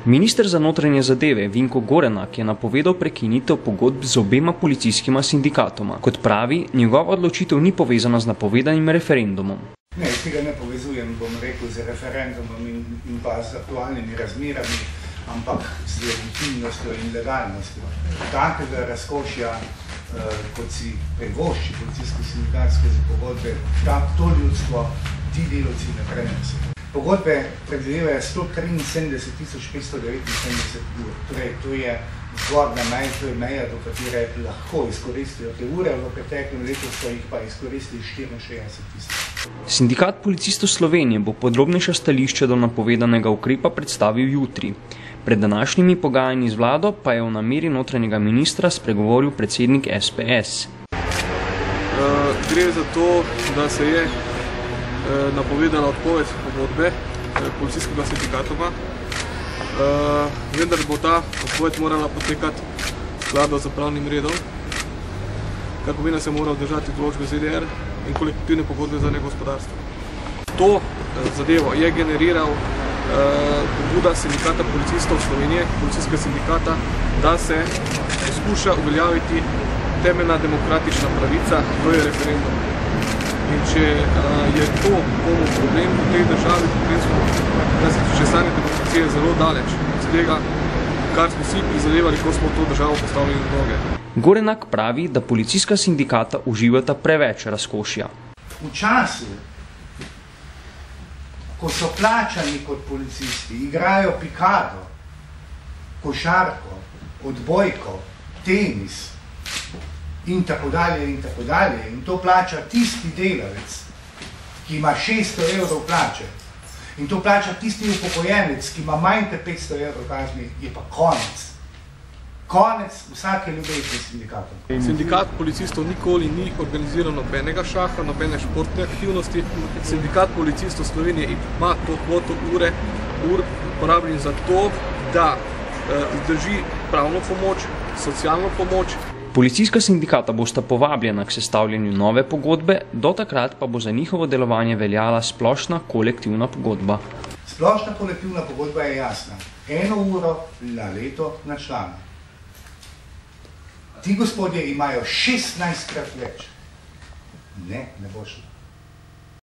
Minister za notranje zadeve Vinko Gorenak je napovedal prekinitev pogodb z obema policijskima sindikatoma. Kot pravi, njegova odločitev ni povezana z napovedanim referendumom. Ne, tega ne povezujem, bom rekel, z referendumom in pa z aktualnimi razmerami, ampak z legitimnostjo in legalnostjo. Takega razkošja, kot si privošči policijsko-sindikatske pogodbe, to ljudstvo, ti delavci ne prenesejo. Pogodbe predvidevajo 173.579 ur, torej to je zgornja meja, to je meja, do katere lahko izkoristijo te ure, v preteklem letu so jih pa izkoristili 64.000. Sindikat policistov Slovenije bo podrobnejša stališče do napovedanega ukrepa predstavil jutri. Pred današnjimi pogajanji z vlado pa je o nameri notranjega ministra spregovoril predsednik SPS. Gre za to, da se je napovedala odpoved pogodbe policijskega sindikatoma, vendar bo ta odpoved morala potekati skladno z pravnim redom, kar pomeni, da se mora držati določbe ZDR in kolektivne pogodbe za negospodarstvo. To zadevo je generiral pobuda sindikata policistov Slovenije, policijskega sindikata, da se poskuša uveljaviti temeljna demokratična pravica, to je referendum. In če je to komu problem v tej državi, potem smo, da se tiče sanje demokracije, zelo daleč od tega, kar smo si prizadevali, ko smo to državo postavili na noge. Gorenak pravi, da policijska sindikata uživata preveč razkošja. V času, ko so plačani kot policisti, igrajo pikado, košarko, odbojko, tenis, in tako dalje, in to plača tisti delavec, ki ima 600 evrov plače, in to plača tisti upokojenec, ki ima manj kot 500 evrov kazni, je pa konec. Konec vsake ljubezni sindikatov. Sindikat policistov nikoli ni organiziral nobenega šaha, nobene športne aktivnosti. Sindikat policistov Slovenije ima to kvoto ur porabljen za to, da zdrži pravno pomoč, socialno pomoč. Policijska sindikata bosta povabljena k sestavljanju nove pogodbe, do takrat pa bo za njihovo delovanje veljala splošna kolektivna pogodba. Splošna kolektivna pogodba je jasna. 1 uro na leto na člana. Ti gospodje imajo 16-krat več. Ne bo šlo.